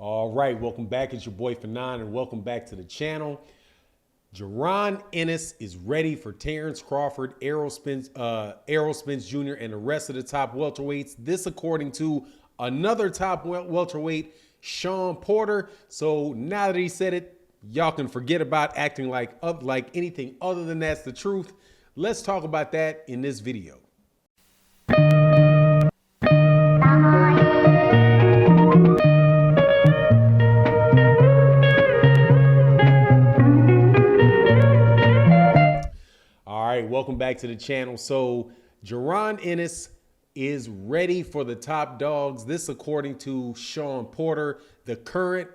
All right, welcome back. It's your boy Fanon, and welcome back to the channel. Jaron Ennis is ready for Terence Crawford, Errol Spence Jr., and the rest of the top welterweights. This according to another top welterweight, Shawn Porter. So now that he said it, y'all can forget about acting like anything other than that's the truth. Let's talk about that in this video. Welcome back to the channel. So Jaron Ennis is ready for the top dogs. This according to Shawn Porter, the current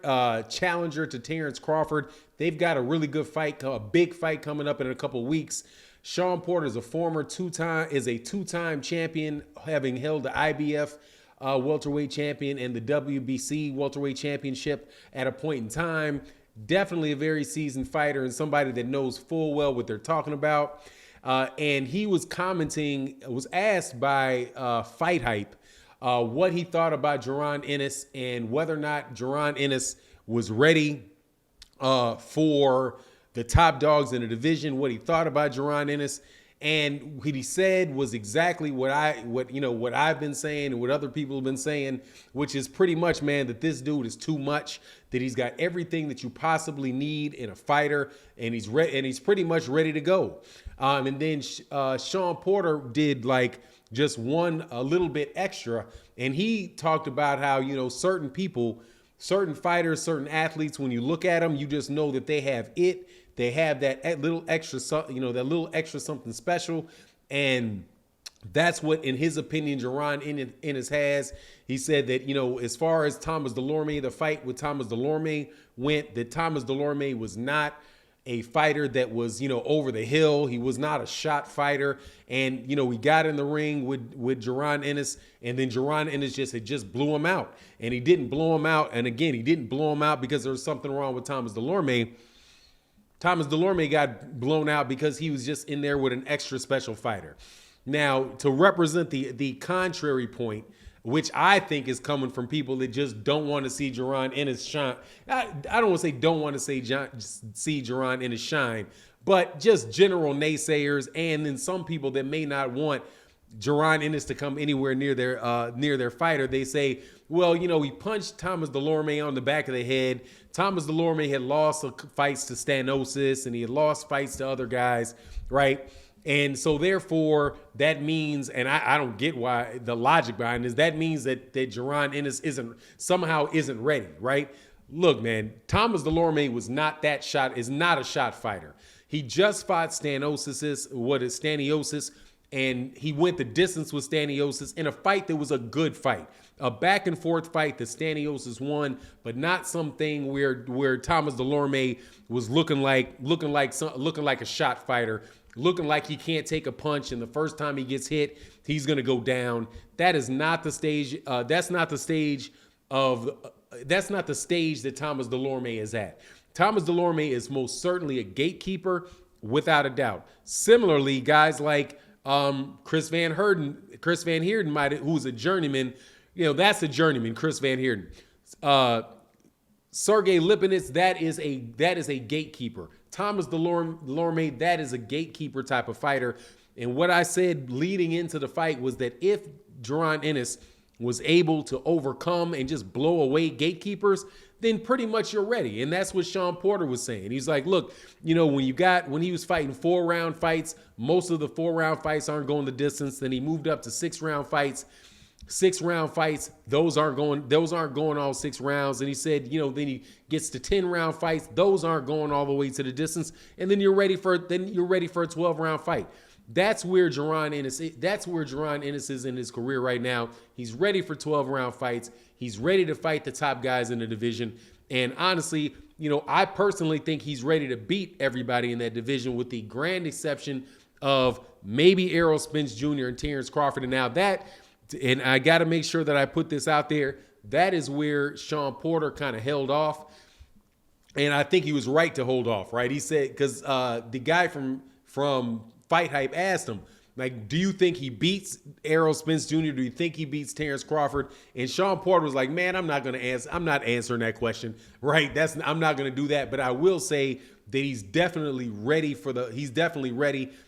challenger to Terence Crawford. They've got a really good fight, a big fight coming up in a couple weeks. Shawn Porter is a two-time champion, having held the IBF welterweight champion and the WBC welterweight championship at a point in time. Definitely a very seasoned fighter and somebody that knows full well what they're talking about. And he was asked by Fight Hype what he thought about Jaron Ennis and whether or not Jaron Ennis was ready for the top dogs in the division, what he thought about Jaron Ennis. And what he said was exactly what I've been saying and what other people have been saying, which is pretty much, man, that this dude is too much, that he's got everything that you possibly need in a fighter, and he's pretty much ready to go. And then Shawn Porter did like just a little bit extra, and he talked about how, certain people, certain fighters, certain athletes, when you look at them, you just know that they have it. They have that little extra, that little extra something special. And that's what, in his opinion, Jaron Ennis has. He said that, as far as Thomas Delorme, the fight with Thomas Delorme went, that Thomas Delorme was not a fighter that was, over the hill. He was not a shot fighter. And, we got in the ring with Jaron Ennis, and then Jaron Ennis just blew him out. And he didn't blow him out. And again, he didn't blow him out because there was something wrong with Thomas Delorme. Thomas Delorme got blown out because he was just in there with an extra special fighter. Now, to represent the contrary point, which I think is coming from people that just don't want to see Jaron Ennis shine. I don't want to say don't want to see Jaron Ennis shine, but just general naysayers, and then some people that may not want Jaron Ennis to come anywhere near their fighter. They say, well, he punched Thomas Delorme on the back of the head. Thomas Delorme had lost fights to Stanosis, and he had lost fights to other guys, right? And so therefore, that means, and I don't get why the logic behind this, that means that Jaron Ennis isn't ready, right? Look, man, Thomas Delorme is not a shot fighter. He just fought Staniosis, and he went the distance with Staniosis in a fight that was a good fight, a back and forth fight that Staniosis won, but not something where Thomas Delorme was looking like a shot fighter, looking like he can't take a punch, and the first time he gets hit, he's gonna go down. That is not the stage. That's not the stage that Thomas Delorme is at. Thomas Delorme is most certainly a gatekeeper, without a doubt. Similarly, guys like Chris Van Heerden, who's a journeyman, that's a journeyman, Chris Van Heerden. Sergey Lipinets, that is a gatekeeper. Thomas Delorme, that is a gatekeeper type of fighter. And what I said leading into the fight was that if Jaron Ennis was able to overcome and just blow away gatekeepers, then pretty much you're ready. And that's what Shawn Porter was saying. He's like, look, when he was fighting 4-round fights, most of the 4-round fights aren't going the distance. Then he moved up to 6-round fights. 6-round fights, those aren't going all 6 rounds. And he said, then he gets to 10-round fights, those aren't going all the way to the distance. And then you're ready for a 12-round fight. That's where Jaron Ennis is in his career right now. He's ready for 12-round fights. He's ready to fight the top guys in the division. And honestly, I personally think he's ready to beat everybody in that division, with the grand exception of maybe Errol, Spence Jr. and Terence Crawford. And I got to make sure that I put this out there. That is where Shawn Porter kind of held off. And I think he was right to hold off, right? He said, because the guy from Fight Hype asked him, Like, do you think he beats Errol Spence Jr.? Do you think he beats Terence Crawford? And Shawn Porter was like, man, I'm not answering that question. Right? I'm not going to do that. But I will say that he's definitely ready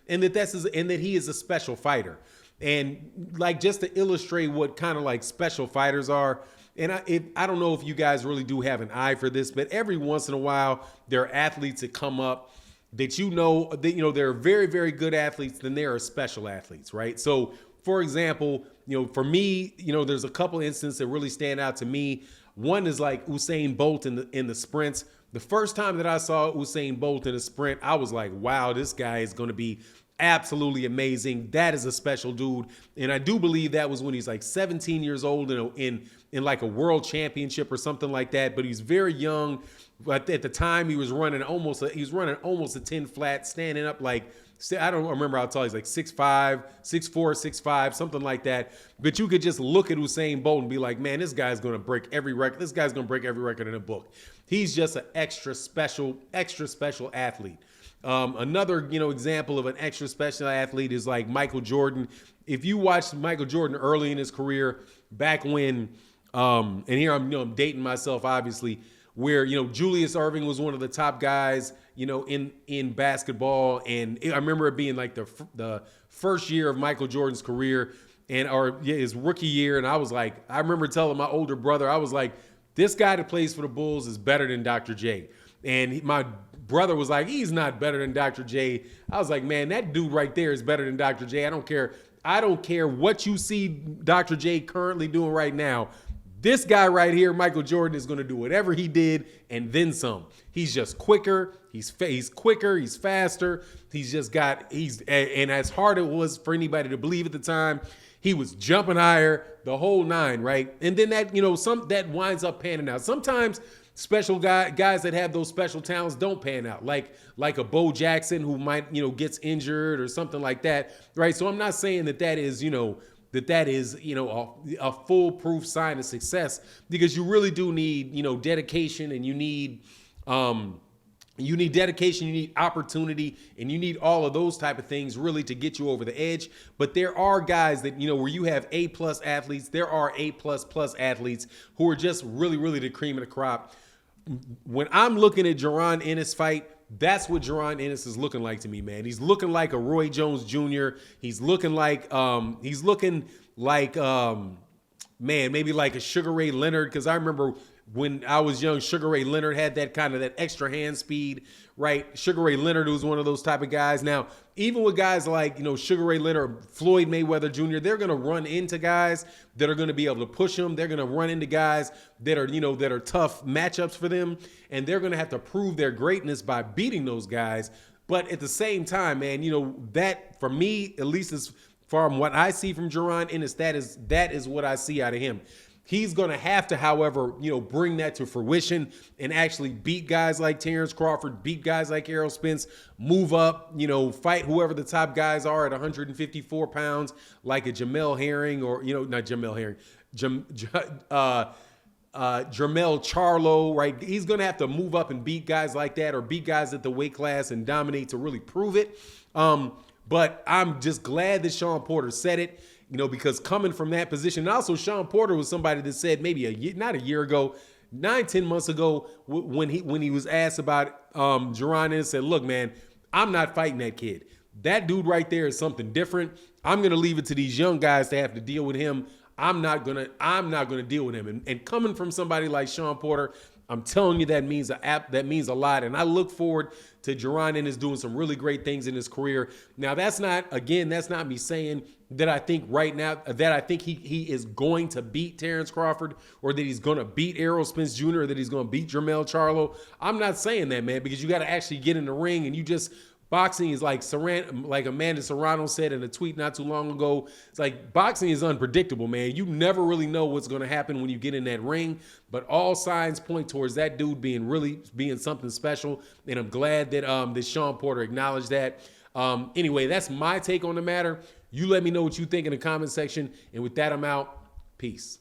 and that he is a special fighter. And like, just to illustrate what kind of like special fighters are, and I don't know if you guys really do have an eye for this, but every once in a while there are athletes that come up that they're very, very good athletes, then there are special athletes, right? So, for example, for me, there's a couple instances that really stand out to me. One is like Usain Bolt in the sprints. The first time that I saw Usain Bolt in a sprint, I was like, wow, this guy is going to be absolutely amazing. That is a special dude. And I do believe that was when he's like 17 years old in like a world championship or something like that. But he's very young. But at the time he was running almost a 10 flat, standing up like, I don't remember how tall he's, like 6'5", 6'4", 6'5", something like that. But you could just look at Usain Bolt and be like, man, this guy's going to break every record. This guy's going to break every record in a book. He's just an extra special athlete. Another, example of an extra special athlete is like Michael Jordan. If you watched Michael Jordan early in his career, back when, and here I'm dating myself, obviously, where, Julius Erving was one of the top guys, in basketball. And I remember it being like the first year of Michael Jordan's career his rookie year. And I remember telling my older brother, I was like, this guy that plays for the Bulls is better than Dr. J. And my brother was like, he's not better than Dr. J. I was like, man, that dude right there is better than Dr. J. I don't care what you see Dr. J currently doing right now. This guy right here, Michael Jordan, is going to do whatever he did and then some. He's just quicker. He's quicker. He's faster. And as hard it was for anybody to believe at the time, he was jumping higher, the whole nine, right? And then that winds up panning out. Sometimes special guys that have those special talents don't pan out, like a Bo Jackson who might, gets injured or something like that, right? So I'm not saying that is a foolproof sign of success, because you really do need, dedication, and you need dedication, you need opportunity, and you need all of those type of things really to get you over the edge. But there are guys that, where you have A+ athletes, there are A++ athletes who are just really, really the cream of the crop. When I'm looking at Jaron Ennis fight, that's what Jaron Ennis is looking like to me, man. He's looking like a Roy Jones Jr. He's looking like maybe like a Sugar Ray Leonard, because I remember when I was young, Sugar Ray Leonard had that extra hand speed, right? Sugar Ray Leonard was one of those type of guys. Now, even with guys like, Sugar Ray Leonard, Floyd Mayweather Jr., they're going to run into guys that are going to be able to push them. They're going to run into guys that are tough matchups for them. And they're going to have to prove their greatness by beating those guys. But at the same time, man, that for me, at least as from what I see from Jaron Ennis, that is what I see out of him. He's going to have to, however, bring that to fruition and actually beat guys like Terence Crawford, beat guys like Errol Spence, move up, fight whoever the top guys are at 154 pounds, like a Jamel Herring or, not Jamel Herring, Jermell Charlo, right? He's going to have to move up and beat guys like that, or beat guys at the weight class and dominate to really prove it. But I'm just glad that Shawn Porter said it. Because coming from that position, and also Shawn Porter was somebody that said maybe not a year ago, 9-10 months ago, when he was asked about Jaron Ennis, said, look, man, I'm not fighting that kid. That dude right there is something different. I'm going to leave it to these young guys to have to deal with him. I'm not gonna deal with him. And coming from somebody like Shawn Porter, I'm telling you, that means a lot. And I look forward to Jaron Ennis doing some really great things in his career. Now, that's not me saying that I think right now that I think he is going to beat Terence Crawford, or that he's going to beat Errol Spence Jr., or that he's going to beat Jermell Charlo. I'm not saying that, man, because you got to actually get in the ring, and boxing is like Amanda Serrano said in a tweet not too long ago. It's like boxing is unpredictable, man. You never really know what's going to happen when you get in that ring. But all signs point towards that dude being something special. And I'm glad that Shawn Porter acknowledged that. Anyway, that's my take on the matter. You let me know what you think in the comment section. And with that, I'm out. Peace.